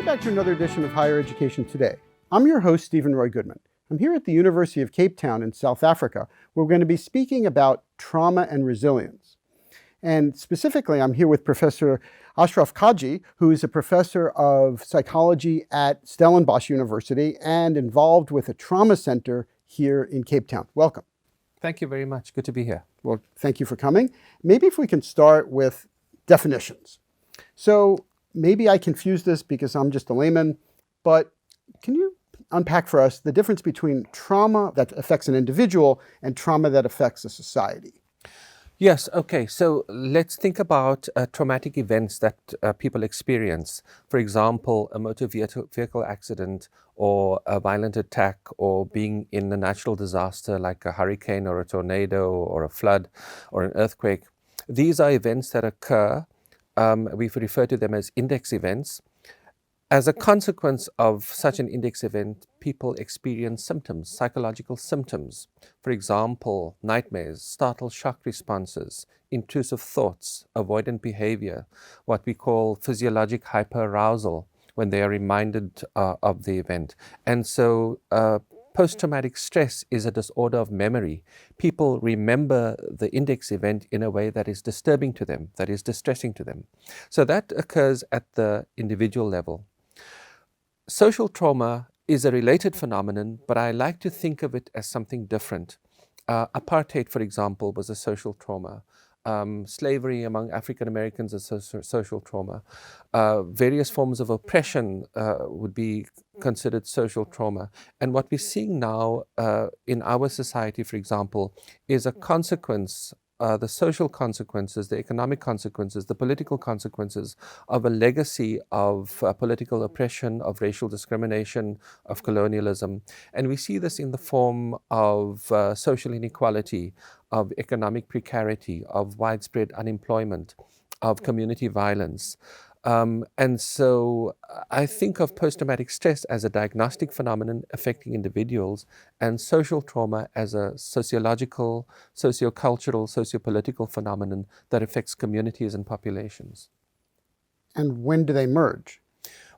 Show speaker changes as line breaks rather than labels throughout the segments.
Welcome back to another edition of Higher Education Today. I'm your host, Stephen Roy Goodman. I'm here at the University of Cape Town in South Africa, where we're going to be speaking about trauma and resilience. And specifically, I'm here with Professor Ashraf Kagee, who is a professor of psychology at Stellenbosch University and involved with a trauma center here in Cape Town. Welcome.
Thank you very much. Good to be here.
Well, thank you for coming. Maybe if we can start with definitions. So maybe I confused this because I'm just a layman, but can you unpack for us the difference between trauma that affects an individual and trauma that affects a society?
Yes, okay. So let's think about traumatic events that people experience. For example, a motor vehicle accident or a violent attack or being in a natural disaster like a hurricane or a tornado or a flood or an earthquake. These are events that occur. We refer to them as index events. As a consequence of such an index event, people experience symptoms, psychological symptoms. For example, nightmares, startle shock responses, intrusive thoughts, avoidant behavior, what we call physiologic hyperarousal when they are reminded of the event. And so post-traumatic stress is a disorder of memory. People remember the index event in a way that is disturbing to them, that is distressing to them. So that occurs at the individual level. Social trauma is a related phenomenon, but I like to think of it as something different. Apartheid, for example, was a social trauma. Slavery among African Americans is social trauma. Various forms of oppression would be considered social trauma. And what we're seeing now in our society, for example, is a consequence, the social consequences, the economic consequences, the political consequences of a legacy of political oppression, of racial discrimination, of colonialism. And we see this in the form of social inequality, of economic precarity, of widespread unemployment, of community violence. And so I think of post-traumatic stress as a diagnostic phenomenon affecting individuals and social trauma as a sociological, sociocultural, sociopolitical phenomenon that affects communities and populations.
And when do they merge?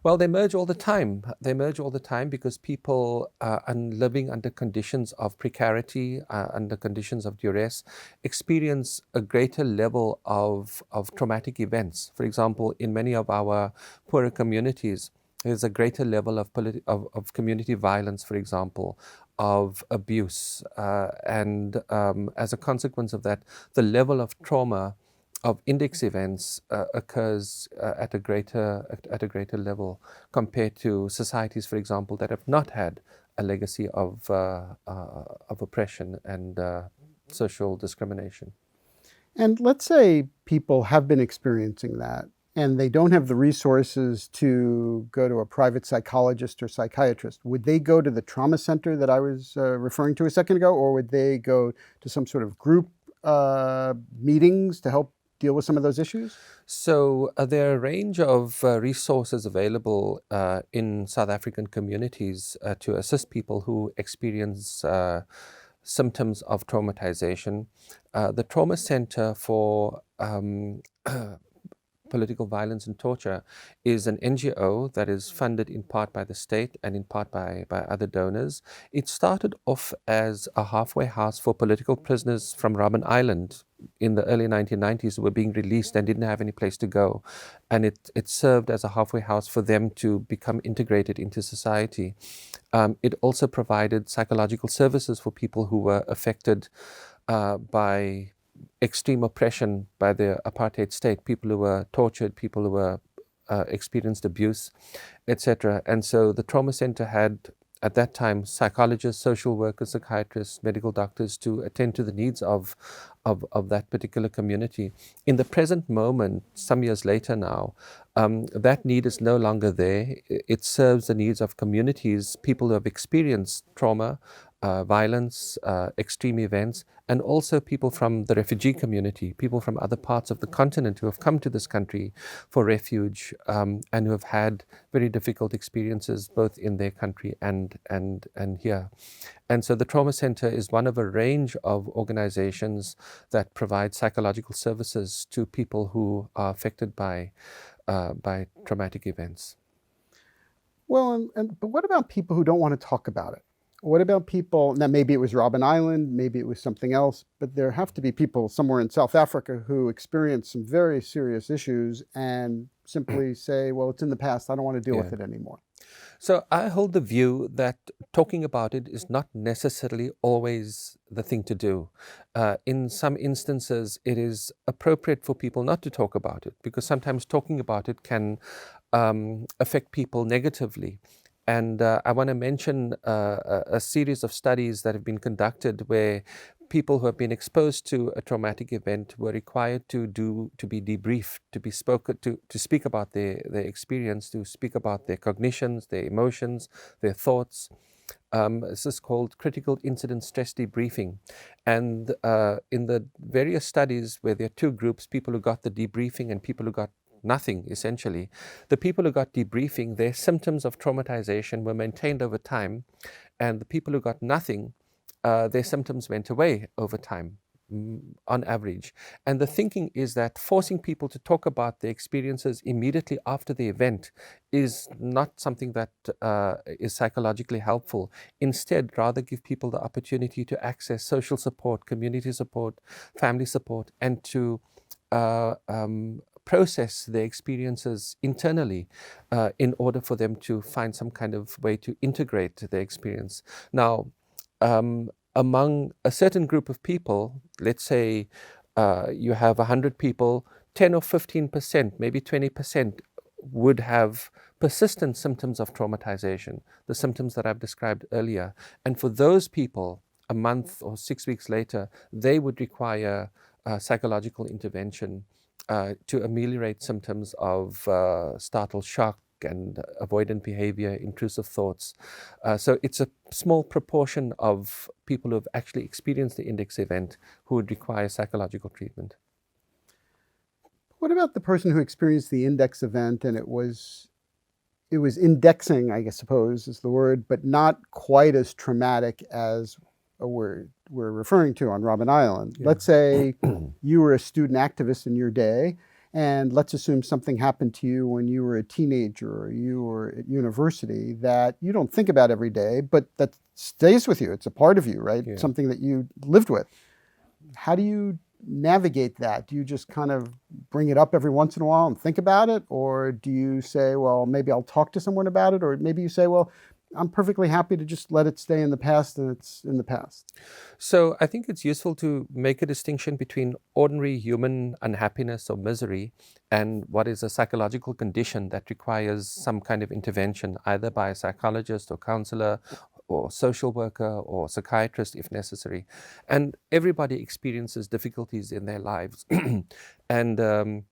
Well, they merge all the time. They merge all the time because people are living under conditions of precarity, under conditions of duress, experience a greater level of traumatic events. For example, in many of our poorer communities, there's a greater level of community violence, for example, of abuse. And as a consequence of that, the level of trauma of index events occurs at a greater level compared to societies, for example, that have not had a legacy of oppression and social discrimination.
And let's say people have been experiencing that and they don't have the resources to go to a private psychologist or psychiatrist. Would they go to the trauma center that I was referring to a second ago, or would they go to some sort of group meetings to help deal with some of those issues?
So there are a range of resources available in South African communities to assist people who experience symptoms of traumatization. The Trauma Center for Political Violence and Torture is an NGO that is funded in part by the state and in part by other donors. It started off as a halfway house for political prisoners from Robben Island in the early 1990s who were being released and didn't have any place to go. And it served as a halfway house for them to become integrated into society. It also provided psychological services for people who were affected by extreme oppression by the apartheid state, people who were tortured, people who were experienced abuse, etc. And so the Trauma Center had, at that time, psychologists, social workers, psychiatrists, medical doctors to attend to the needs of that particular community. In the present moment, some years later now, that need is no longer there. It serves the needs of communities, people who have experienced trauma, violence, extreme events, and also people from the refugee community, people from other parts of the continent who have come to this country for refuge and who have had very difficult experiences both in their country and here. And so the Trauma Center is one of a range of organizations that provide psychological services to people who are affected by traumatic events.
Well, but what about people who don't want to talk about it? What about people, now maybe it was Robben Island, maybe it was something else, but there have to be people somewhere in South Africa who experience some very serious issues and simply say, well, it's in the past, I don't want to deal with it anymore.
So I hold the view that talking about it is not necessarily always the thing to do. In some instances, it is appropriate for people not to talk about it, because sometimes talking about it can affect people negatively. And I want to mention a series of studies that have been conducted where people who have been exposed to a traumatic event were required to be debriefed, to speak about their experience, to speak about their cognitions, their emotions, their thoughts. This is called critical incident stress debriefing. And in the various studies where there are two groups, people who got the debriefing and people who got nothing, essentially. The people who got debriefing, their symptoms of traumatization were maintained over time, and the people who got nothing, their symptoms went away over time, on average. And the thinking is that forcing people to talk about their experiences immediately after the event is not something that is psychologically helpful. Instead, rather give people the opportunity to access social support, community support, family support, and to process their experiences internally in order for them to find some kind of way to integrate their experience. Now, among a certain group of people, let's say you have 100 people, 10 or 15%, maybe 20% would have persistent symptoms of traumatization, the symptoms that I've described earlier. And for those people, a month or 6 weeks later, they would require psychological intervention to ameliorate symptoms of startle shock and avoidant behavior, intrusive thoughts. So it's a small proportion of people who have actually experienced the index event who would require psychological treatment.
What about the person who experienced the index event and it was indexing, I suppose is the word, but not quite as traumatic as we're referring to on Robben Island? Yeah. Let's say you were a student activist in your day, and let's assume something happened to you when you were a teenager or you were at university that you don't think about every day, but that stays with you. It's a part of you, right? Yeah. Something that you lived with. How do you navigate that? Do you just kind of bring it up every once in a while and think about it? Or do you say, well, maybe I'll talk to someone about it? Or maybe you say, well, I'm perfectly happy to just let it stay in the past and it's in the past.
So I think it's useful to make a distinction between ordinary human unhappiness or misery and what is a psychological condition that requires some kind of intervention, either by a psychologist or counselor or social worker or psychiatrist if necessary. And everybody experiences difficulties in their lives. And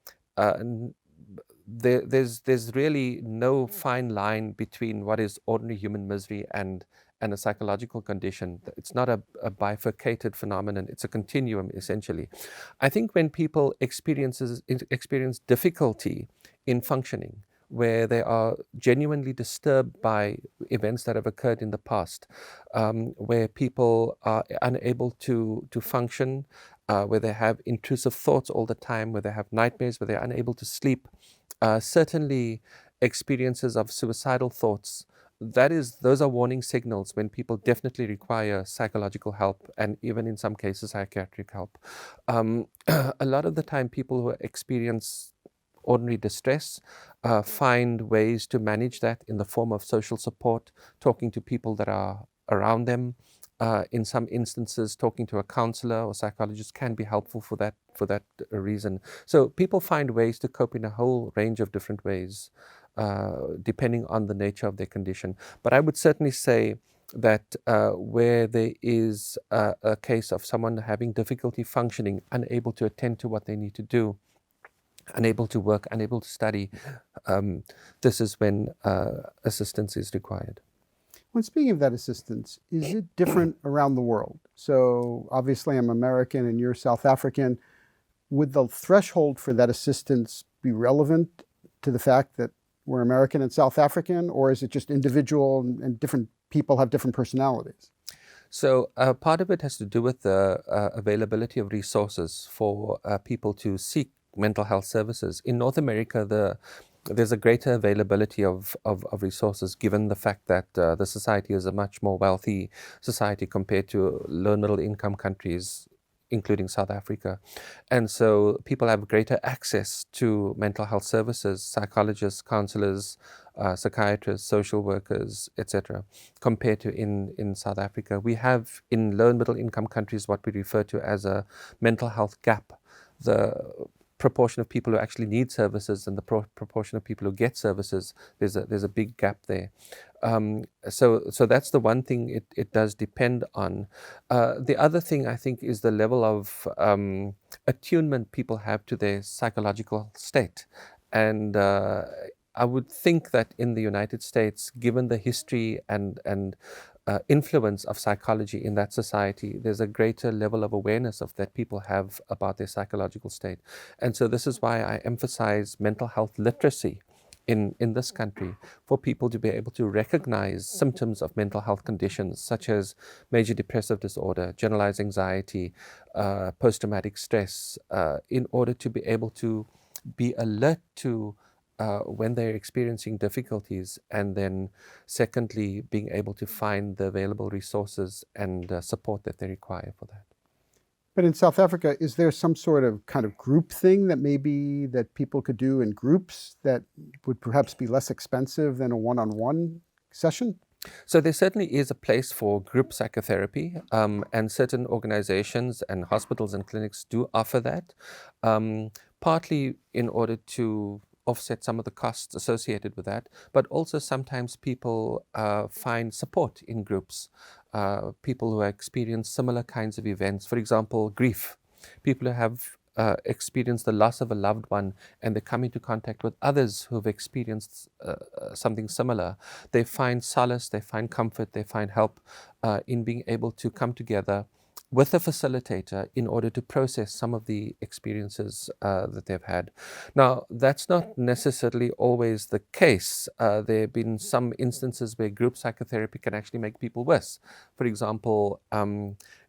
there's really no fine line between what is ordinary human misery and a psychological condition. It's not a bifurcated phenomenon. It's a continuum, essentially. I think when people experience difficulty in functioning, where they are genuinely disturbed by events that have occurred in the past, where people are unable to function, where they have intrusive thoughts all the time, where they have nightmares, where they're unable to sleep, certainly experiences of suicidal thoughts, those are warning signals when people definitely require psychological help and even in some cases psychiatric help. A lot of the time people who experience ordinary distress find ways to manage that in the form of social support, talking to people that are around them. In some instances, talking to a counselor or psychologist can be helpful for that reason. So people find ways to cope in a whole range of different ways, depending on the nature of their condition. But I would certainly say that where there is a case of someone having difficulty functioning, unable to attend to what they need to do, unable to work, unable to study, this is when assistance is required.
When speaking of that assistance, is it different around the world? So obviously I'm American and you're South African. Would the threshold for that assistance be relevant to the fact that we're American and South African, or is it just individual and different people have different personalities?
So part of it has to do with the availability of resources for people to seek mental health services. In North America, the there's a greater availability of resources, given the fact that the society is a much more wealthy society compared to low and middle income countries, including South Africa. And so people have greater access to mental health services, psychologists, counselors, psychiatrists, social workers, etc., compared to in South Africa. We have in low and middle income countries what we refer to as a mental health gap. The proportion of people who actually need services and the proportion of people who get services, there's a big gap there. So that's the one thing it does depend on. The other thing I think is the level of attunement people have to their psychological state. And I would think that in the United States, given the history and influence of psychology in that society, there's a greater level of awareness of that people have about their psychological state. And so this is why I emphasize mental health literacy in this country, for people to be able to recognize symptoms of mental health conditions such as major depressive disorder, generalized anxiety, post-traumatic stress, in order to be able to be alert to when they're experiencing difficulties, and then secondly, being able to find the available resources and support that they require for that.
But in South Africa, is there some sort of kind of group thing that maybe that people could do in groups that would perhaps be less expensive than a one-on-one session?
So there certainly is a place for group psychotherapy, and certain organizations and hospitals and clinics do offer that, partly in order to offset some of the costs associated with that, but also sometimes people find support in groups, people who experience similar kinds of events, for example, grief, people who have experienced the loss of a loved one and they come into contact with others who have experienced something similar. They find solace, they find comfort, they find help in being able to come together with a facilitator in order to process some of the experiences that they've had. Now, that's not necessarily always the case. There have been some instances where group psychotherapy can actually make people worse. For example,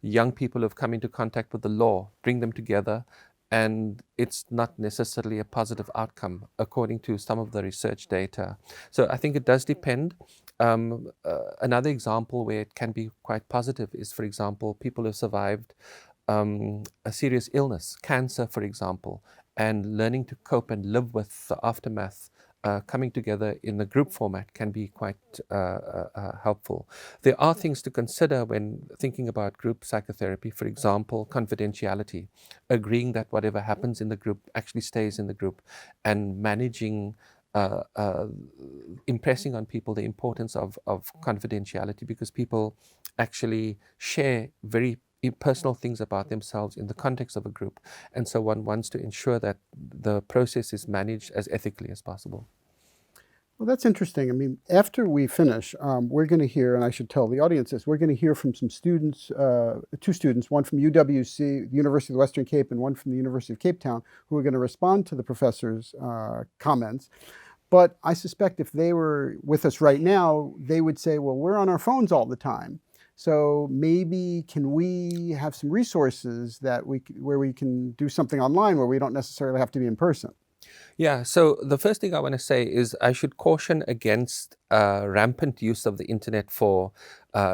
young people who have come into contact with the law, bring them together, and it's not necessarily a positive outcome according to some of the research data. So I think it does depend. Another example where it can be quite positive is, for example, people who survived a serious illness, cancer, for example, and learning to cope and live with the aftermath. Coming together in a group format can be quite helpful. There are things to consider when thinking about group psychotherapy, for example, confidentiality, agreeing that whatever happens in the group actually stays in the group, and managing impressing on people the importance of confidentiality, because people actually share very personal things about themselves in the context of a group, and so one wants to ensure that the process is managed as ethically as possible.
Well, that's interesting. I mean, after we finish, we're going to hear, and I should tell the audience this, we're going to hear from some students, two students, one from UWC, the University of the Western Cape, and one from the University of Cape Town, who are going to respond to the professor's comments. But I suspect if they were with us right now, they would say, well, we're on our phones all the time. So maybe can we have some resources that where we can do something online where we don't necessarily have to be in person?
Yeah, so the first thing I want to say is I should caution against rampant use of the internet for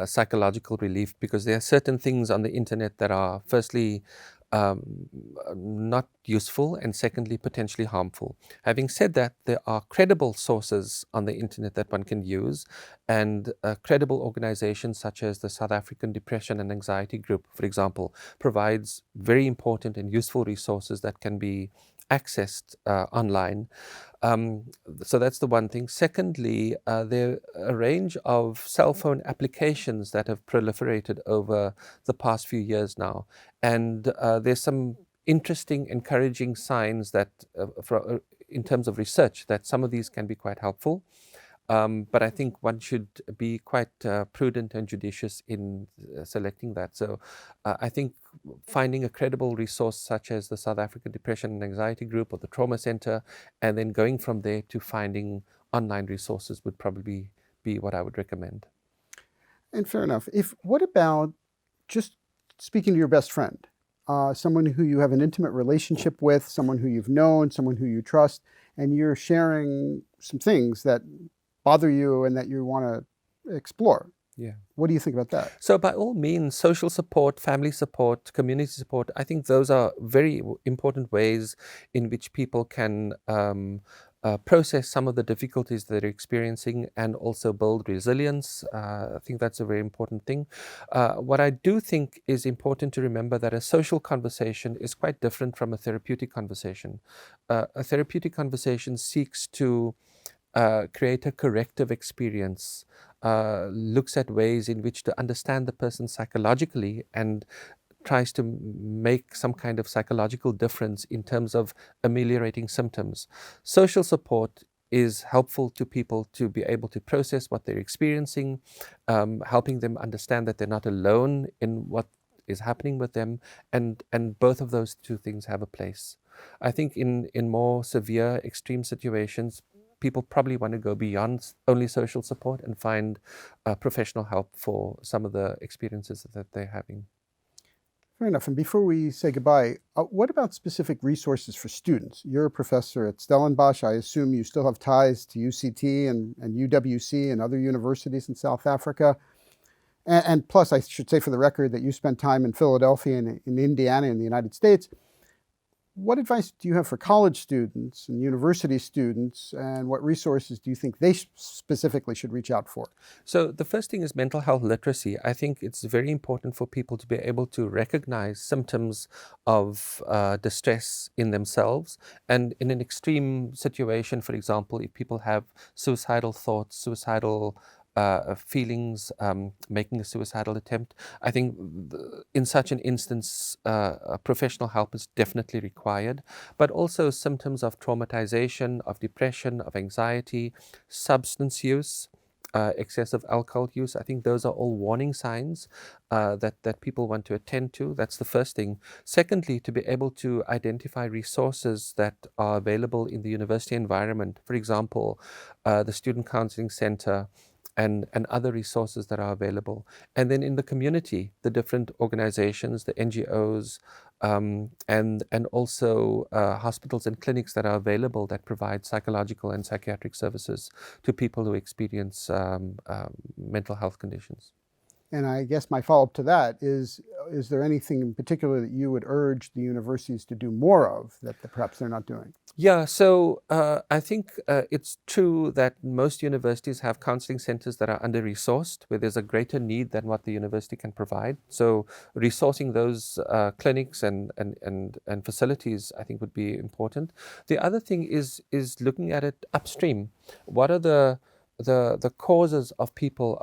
psychological relief, because there are certain things on the internet that are firstly not useful, and secondly potentially harmful. Having said that, there are credible sources on the internet that one can use, and credible organizations such as the South African Depression and Anxiety Group, for example, provides very important and useful resources that can be accessed online. So that's the one thing. Secondly, there are a range of cell phone applications that have proliferated over the past few years now. And there's some interesting, encouraging signs that, in terms of research, that some of these can be quite helpful. But I think one should be quite prudent and judicious in selecting that. So I think finding a credible resource such as the South African Depression and Anxiety Group or the Trauma Center, and then going from there to finding online resources would probably be what I would recommend.
And fair enough. What about just speaking to your best friend? someone who you have an intimate relationship with, someone who you've known, someone who you trust, and you're sharing some things that bother you and that you want to explore.
Yeah.
What do you think about that?
So by all means, social support, family support, community support, I think those are very important ways in which people can process some of the difficulties that they're experiencing and also build resilience. I think that's a very important thing. What I do think is important to remember that a social conversation is quite different from a therapeutic conversation. A therapeutic conversation seeks to create a corrective experience, looks at ways in which to understand the person psychologically and tries to make some kind of psychological difference in terms of ameliorating symptoms. Social support is helpful to people to be able to process what they're experiencing, helping them understand that they're not alone in what is happening with them, and both of those two things have a place. I think in more severe, extreme situations, people probably want to go beyond only social support and find professional help for some of the experiences that they're having.
Fair enough. And before we say goodbye, what about specific resources for students? You're a professor at Stellenbosch. I assume you still have ties to UCT and UWC and other universities in South Africa. And plus, I should say for the record that you spent time in Philadelphia and in Indiana in the United States. What advice do you have for college students and university students, and what resources do you think they specifically should reach out for?
So the first thing is mental health literacy. I think it's very important for people to be able to recognize symptoms of distress in themselves. And in an extreme situation, for example, if people have suicidal thoughts, suicidal feelings, making a suicidal attempt, I think in such an instance, professional help is definitely required, but also symptoms of traumatization, of depression, of anxiety, substance use, excessive alcohol use. I think those are all warning signs that people want to attend to. That's the first thing. Secondly, to be able to identify resources that are available in the university environment. For example, the Student Counseling Center, and other resources that are available. And then in the community, the different organizations, the NGOs, and also hospitals and clinics that are available that provide psychological and psychiatric services to people who experience mental health conditions.
And I guess my follow-up to that is there anything in particular that you would urge the universities to do more of that perhaps they're not doing?
Yeah, so I think it's true that most universities have counseling centers that are under-resourced, where there's a greater need than what the university can provide. So resourcing those clinics and facilities, I think, would be important. The other thing is looking at it upstream. What are the causes of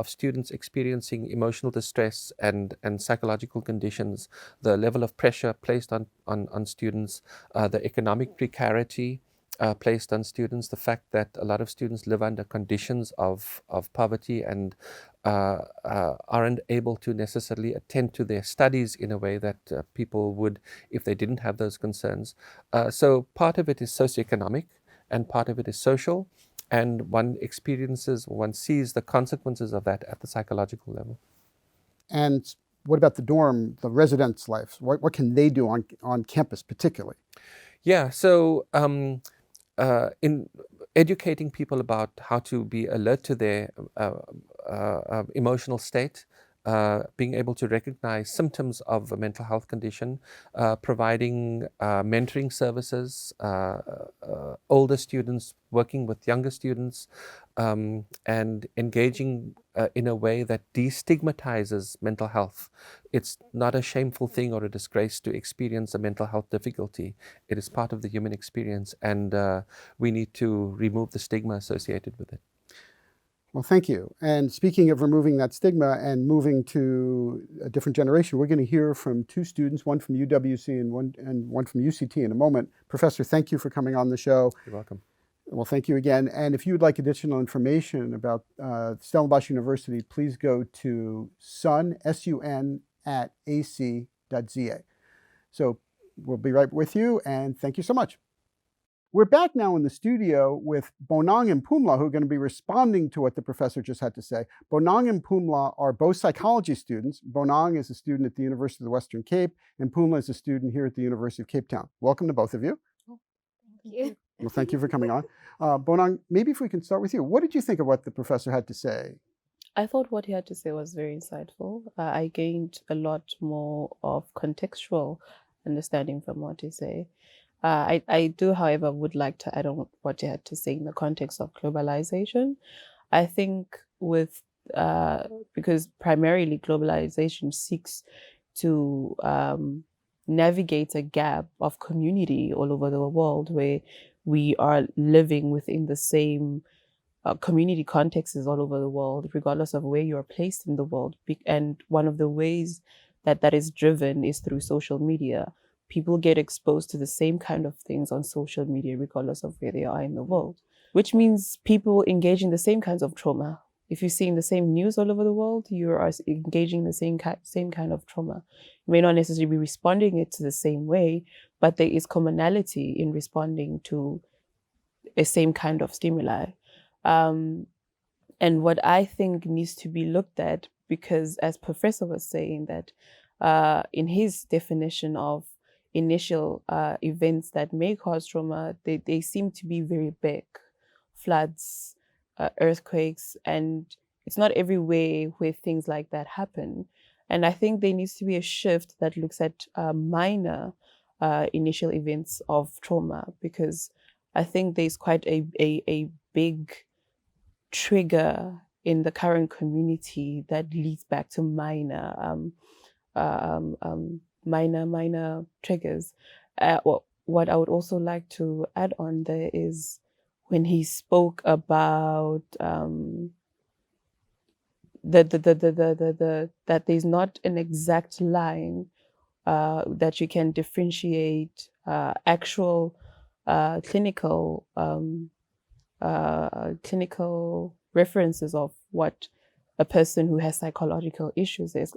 students experiencing emotional distress and psychological conditions, the level of pressure placed on students, the economic precarity placed on students, the fact that a lot of students live under conditions of poverty and aren't able to necessarily attend to their studies in a way that people would if they didn't have those concerns. So part of it is socioeconomic and part of it is social. And one sees the consequences of that at the psychological level.
And what about the dorm, the residents' life? What can they do on campus particularly?
Yeah, so in educating people about how to be alert to their emotional state, being able to recognize symptoms of a mental health condition, providing mentoring services, older students working with younger students, and engaging in a way that destigmatizes mental health. It's not a shameful thing or a disgrace to experience a mental health difficulty. It is part of the human experience, and we need to remove the stigma associated with it.
Well, thank you. And speaking of removing that stigma and moving to a different generation, we're going to hear from two students, one from UWC and one from UCT in a moment. Professor, thank you for coming on the show.
You're welcome.
Well, thank you again. And if you would like additional information about Stellenbosch University, please go to sun@ac.za. So we'll be right with you, and thank you so much. We're back now in the studio with Bonang and Pumla, who are going to be responding to what the professor just had to say. Bonang and Pumla are both psychology students. Bonang is a student at the University of the Western Cape, and Pumla is a student here at the University of Cape Town. Welcome to both of you.
Thank you.
Well, thank you for coming on. Bonang, maybe if we can start with you. What did you think of what the professor had to say?
I thought what he had to say was very insightful. I gained a lot more of contextual understanding from what he said. I do, however, would like to add on what he had to say in the context of globalization. I think because primarily globalization seeks to navigate a gap of community all over the world where we are living within the same community contexts all over the world, regardless of where you are placed in the world. And one of the ways that is driven is through social media. People get exposed to the same kind of things on social media, regardless of where they are in the world, which means people engage in the same kinds of trauma. If you're seeing the same news all over the world, you are engaging in the same kind of trauma. You may not necessarily be responding it to the same way, but there is commonality in responding to a same kind of stimuli. And what I think needs to be looked at, because as Professor was saying that in his definition of initial events that may cause trauma, they seem to be very big. Floods, earthquakes, and it's not everywhere where things like that happen. And I think there needs to be a shift that looks at minor initial events of trauma, because I think there's quite a big trigger in the current community that leads back to minor triggers. What I would also like to add on there is when he spoke about that there's not an exact line that you can differentiate actual clinical references of what a person who has psychological issues is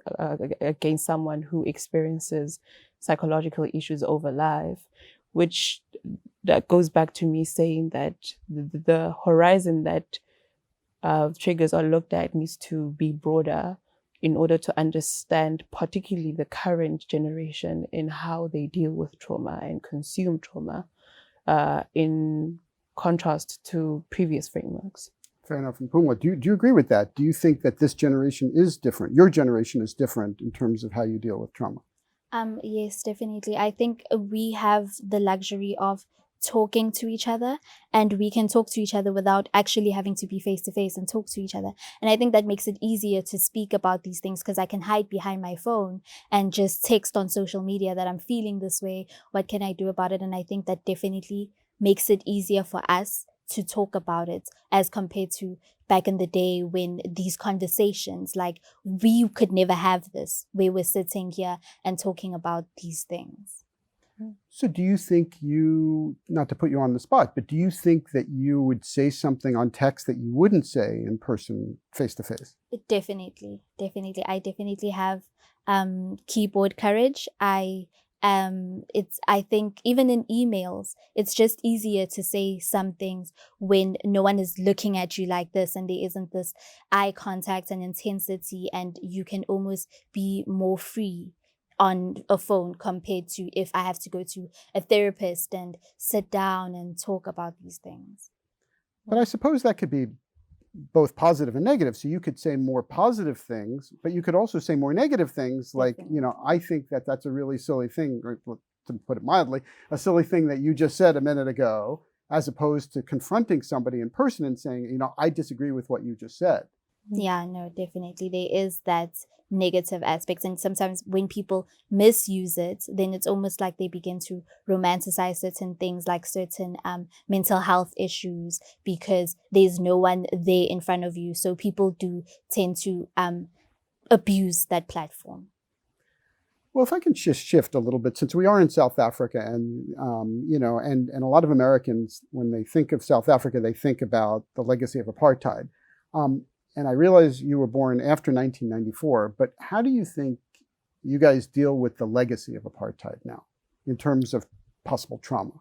against someone who experiences psychological issues over life, which that goes back to me saying that the horizon that triggers are looked at needs to be broader in order to understand particularly the current generation in how they deal with trauma and consume trauma in contrast to previous frameworks.
Fair enough. And Pumla, do you agree with that? Do you think that this generation is different? Your generation is different in terms of how you deal with trauma?
Yes, definitely. I think we have the luxury of talking to each other, and we can talk to each other without actually having to be face to face and talk to each other. And I think that makes it easier to speak about these things because I can hide behind my phone and just text on social media that I'm feeling this way. What can I do about it? And I think that definitely makes it easier for us to talk about it as compared to back in the day when these conversations, like we could never have this, where we're sitting here and talking about these things.
So do you think not to put you on the spot, but do you think that you would say something on text that you wouldn't say in person, face to face?
Definitely. I definitely have keyboard courage. I think even in emails, it's just easier to say some things when no one is looking at you like this and there isn't this eye contact and intensity, and you can almost be more free on a phone compared to if I have to go to a therapist and sit down and talk about these things.
But I suppose that could be both positive and negative. So you could say more positive things, but you could also say more negative things like, I think that that's a really silly thing, or to put it mildly, a silly thing that you just said a minute ago, as opposed to confronting somebody in person and saying, I disagree with what you just said.
Yeah, no, definitely. There is that negative aspects. And sometimes when people misuse it, then it's almost like they begin to romanticize certain things, like certain mental health issues, because there's no one there in front of you. So people do tend to abuse that platform.
Well, if I can just shift a little bit, since we are in South Africa, and and a lot of Americans, when they think of South Africa, they think about the legacy of apartheid. And I realize you were born after 1994, but how do you think you guys deal with the legacy of apartheid now in terms of possible trauma?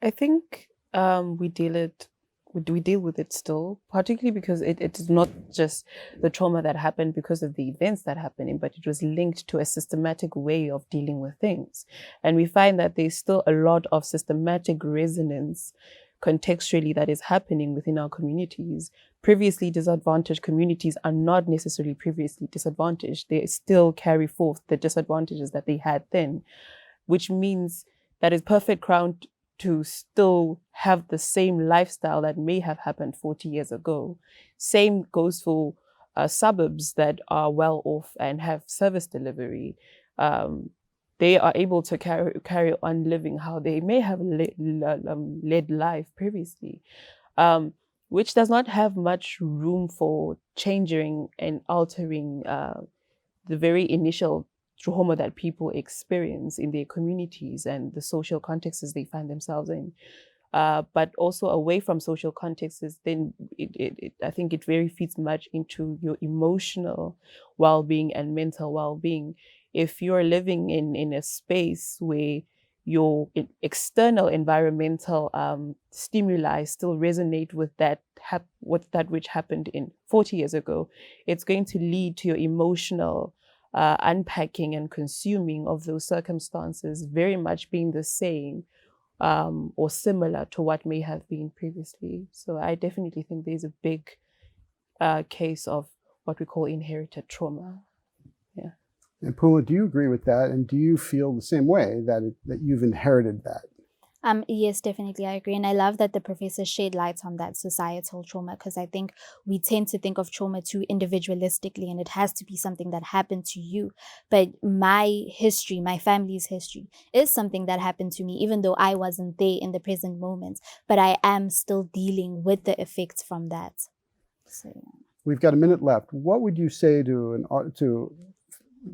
I think we deal with it still, particularly because it is not just the trauma that happened because of the events that happened, but it was linked to a systematic way of dealing with things. And we find that there's still a lot of systematic resonance contextually that is happening within our communities. Previously disadvantaged communities are not necessarily previously disadvantaged. They still carry forth the disadvantages that they had then, which means that is perfect ground to still have the same lifestyle that may have happened 40 years ago. Same goes for suburbs that are well off and have service delivery. They are able to carry on living how they may have led life previously, which does not have much room for changing and altering the very initial trauma that people experience in their communities and the social contexts they find themselves in. But also away from social contexts, then I think it very feeds much into your emotional well-being and mental well-being. If you're living in a space where your external environmental stimuli still resonate with that which happened in 40 years ago, it's going to lead to your emotional unpacking and consuming of those circumstances very much being the same or similar to what may have been previously. So I definitely think there's a big case of what we call inherited trauma. Yeah.
And Pumla, do you agree with that? And do you feel the same way that you've inherited that?
Yes, definitely, I agree. And I love that the professor shed light on that societal trauma, because I think we tend to think of trauma too individualistically, and it has to be something that happened to you. But my history, my family's history, is something that happened to me, even though I wasn't there in the present moment. But I am still dealing with the effects from that. So, yeah.
We've got a minute left. What would you say to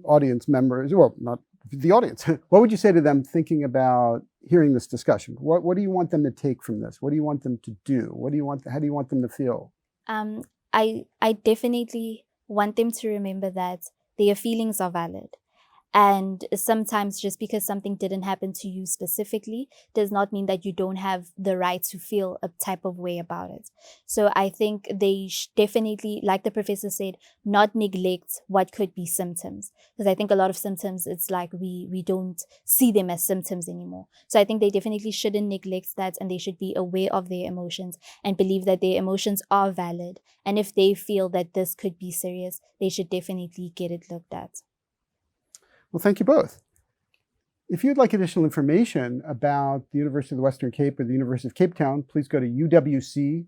audience members, well, not the audience, what would you say to them thinking about hearing this discussion? What do you want them to take from this? What do you want them to do? How do you want them to feel?
I definitely want them to remember that their feelings are valid. And sometimes just because something didn't happen to you specifically does not mean that you don't have the right to feel a type of way about it. So I think they definitely, like the professor said, not neglect what could be symptoms. Because I think a lot of symptoms, it's like we don't see them as symptoms anymore. So I think they definitely shouldn't neglect that, and they should be aware of their emotions and believe that their emotions are valid. And if they feel that this could be serious, they should definitely get it looked at.
Well, thank you both. If you'd like additional information about the University of the Western Cape or the University of Cape Town, please go to uwc.ac.za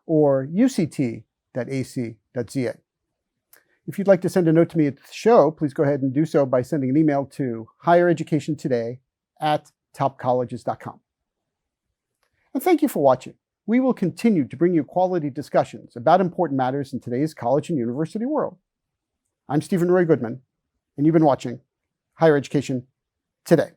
or uct.ac.za. If you'd like to send a note to me at the show, please go ahead and do so by sending an email to highereducationtoday@topcolleges.com. And thank you for watching. We will continue to bring you quality discussions about important matters in today's college and university world. I'm Stephen Roy Goodman, and you've been watching Higher Education Today.